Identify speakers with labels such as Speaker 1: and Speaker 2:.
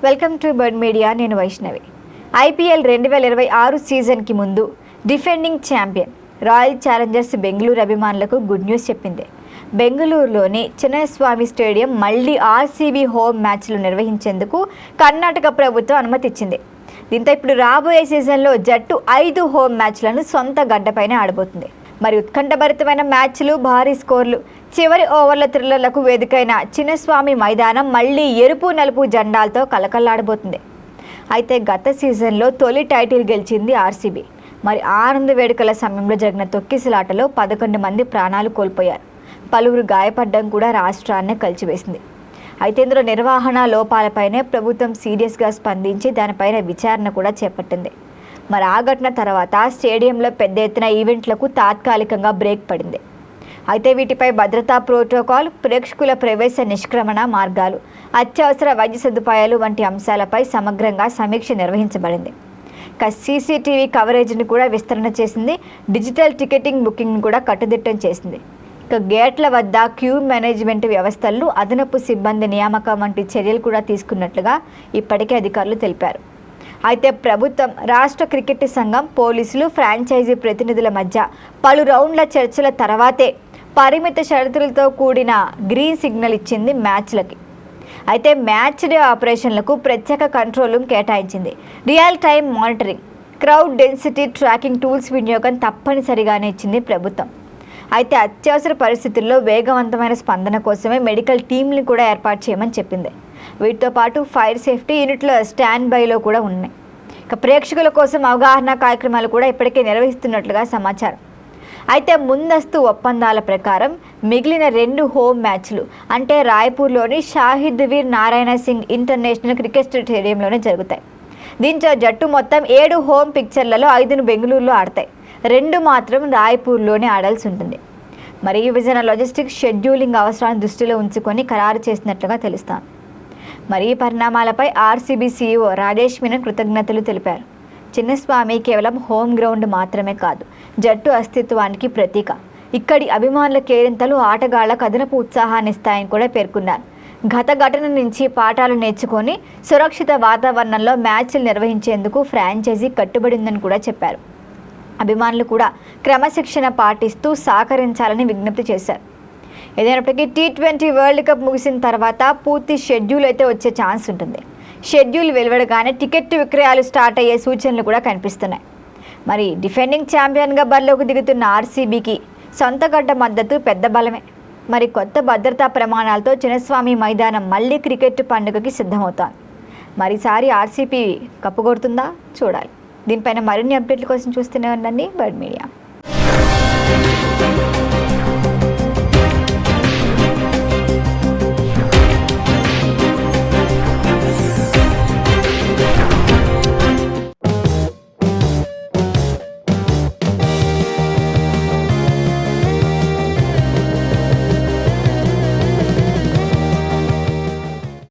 Speaker 1: Welcome to bird media. నేను Vaishnavi. IPL 2026 సీజన్కి ముందు defending champion royal Challengers Bengaluru అభిమానులకు గుడ్ న్యూస్ చెప్పింది. బెంగళూరులోని చిన్నస్వామి స్టేడియం మళ్లీ ఆర్సీబీ హోమ్ మ్యాచ్లు నిర్వహించేందుకు కర్ణాటక ప్రభుత్వం అనుమతి ఇచ్చింది. దీంతో ఇప్పుడు రాబోయే సీజన్లో జట్టు 5 హోమ్ మ్యాచ్లను సొంత గడ్డపైనే ఆడబోతుంది. మరి ఉత్కంఠభరితమైన మ్యాచ్లు, భారీ స్కోర్లు, చివరి ఓవర్ల థ్రిల్లర్లకు వేదికైన చిన్నస్వామి మైదానం మళ్లీ ఎరుపు నలుపు జెండాలతో కలకల్లాడబోతుంది. అయితే గత సీజన్లో తొలి టైటిల్ గెలిచింది ఆర్సీబీ. మరి ఆనంద వేడుకల సమయంలో జరిగిన తొక్కిసలాటలో 11 మంది ప్రాణాలు కోల్పోయారు. పలువురు గాయపడడం కూడా రాష్ట్రాన్ని కలిచివేసింది. అయితే ఇందులో నిర్వహణ లోపాలపైనే ప్రభుత్వం సీరియస్గా స్పందించి దానిపైన విచారణ కూడా చేపట్టింది. మరి ఆ ఘటన తర్వాత స్టేడియంలో పెద్ద ఎత్తున ఈవెంట్లకు తాత్కాలికంగా బ్రేక్ పడింది. అయితే వీటిపై భద్రతా ప్రోటోకాల్, ప్రేక్షకుల ప్రవేశ నిష్క్రమణ మార్గాలు, అత్యవసర వైద్య సదుపాయాలు వంటి అంశాలపై సమగ్రంగా సమీక్ష నిర్వహించబడింది. ఇక సీసీటీవీ కవరేజ్ని కూడా విస్తరణ చేసింది. డిజిటల్ టికెటింగ్ బుకింగ్ను కూడా కట్టుదిట్టం చేసింది. ఇక గేట్ల వద్ద క్యూ మేనేజ్మెంట్ వ్యవస్థలు, అదనపు సిబ్బంది నియామకం వంటి చర్యలు కూడా తీసుకున్నట్లుగా ఇప్పటికే అధికారులు తెలిపారు. అయితే ప్రభుత్వం, రాష్ట్ర క్రికెట్ సంఘం, పోలీసులు, ఫ్రాంచైజీ ప్రతినిధుల మధ్య పలు రౌండ్ల చర్చల తర్వాతే పరిమిత షరతులతో కూడిన గ్రీన్ సిగ్నల్ ఇచ్చింది మ్యాచ్లకి. అయితే మ్యాచ్ డే ఆపరేషన్లకు ప్రత్యేక కంట్రోల్ రూమ్ కేటాయించింది. Real time monitoring, crowd density tracking tools వినియోగం తప్పనిసరిగానే ఇచ్చింది ప్రభుత్వం. అయితే అత్యవసర పరిస్థితుల్లో వేగవంతమైన స్పందన కోసమే మెడికల్ టీంని కూడా ఏర్పాటు చేయమని చెప్పింది. వీటితో పాటు ఫైర్ సేఫ్టీ యూనిట్ల స్టాండ్ బైలో కూడా ఉన్నాయి. ఇక ప్రేక్షకుల కోసం అవగాహన కార్యక్రమాలు కూడా ఇప్పటికే నిర్వహిస్తున్నట్లుగా సమాచారం. అయితే ముందస్తు ఒప్పందాల ప్రకారం మిగిలిన 2 హోమ్ మ్యాచ్లు అంటే రాయ్పూర్లోని షాహిద్ వీర్ నారాయణ సింగ్ ఇంటర్నేషనల్ క్రికెట్ స్టేడియంలోనే జరుగుతాయి. దీంతో జట్టు మొత్తం 7 హోమ్ పిక్చర్లలో 5ను బెంగళూరులో ఆడతాయి. 2 మాత్రం రాయ్పూర్లోనే ఆడాల్సి ఉంటుంది. మరి ఈ విభజన లాజిస్టిక్స్ షెడ్యూలింగ్ అవసరాన్ని దృష్టిలో ఉంచుకొని ఖరారు చేసినట్లుగా తెలుస్తాం. మరి ఈ పరిణామాలపై ఆర్సీబీ సీఈఓ రాజేష్ మీనన్ కృతజ్ఞతలు తెలిపారు. చిన్నస్వామి కేవలం హోమ్ గ్రౌండ్ మాత్రమే కాదు, జట్టు అస్తిత్వానికి ప్రతీక. ఇక్కడి అభిమానుల కేరింతలు ఆటగాళ్లకు అదనపు ఉత్సాహాన్ని ఇస్తాయని కూడా పేర్కొన్నారు. గత ఘటన నుంచి పాఠాలు నేర్చుకొని సురక్షిత వాతావరణంలో మ్యాచ్లు నిర్వహించేందుకు ఫ్రాంచైజీ కట్టుబడిందని కూడా చెప్పారు. అభిమానులు కూడా క్రమశిక్షణ పాటిస్తూ సహకరించాలని విజ్ఞప్తి చేశారు. ఏదైనప్పటికీ T20 వరల్డ్ కప్ ముగిసిన తర్వాత పూర్తి షెడ్యూల్ అయితే వచ్చే ఛాన్స్ ఉంటుంది. షెడ్యూల్ వెలువడగానే టికెట్ విక్రయాలు స్టార్ట్ అయ్యే సూచనలు కూడా కనిపిస్తున్నాయి. మరి డిఫెండింగ్ ఛాంపియన్గా బరిలోకి దిగుతున్న ఆర్సీబీకి సొంత గడ్డ మద్దతు పెద్ద బలమే. మరి కొత్త భద్రతా ప్రమాణాలతో చిన్నస్వామి మైదానం మళ్ళీ క్రికెట్ పండుగకి సిద్ధమవుతోంది. మరీసారి ఆర్సీబీ కప్పుకొడుతుందా చూడాలి. దీనిపైన మరిన్ని అప్డేట్ల కోసం చూస్తూనే ఉండండి బర్డ్ మీడియా.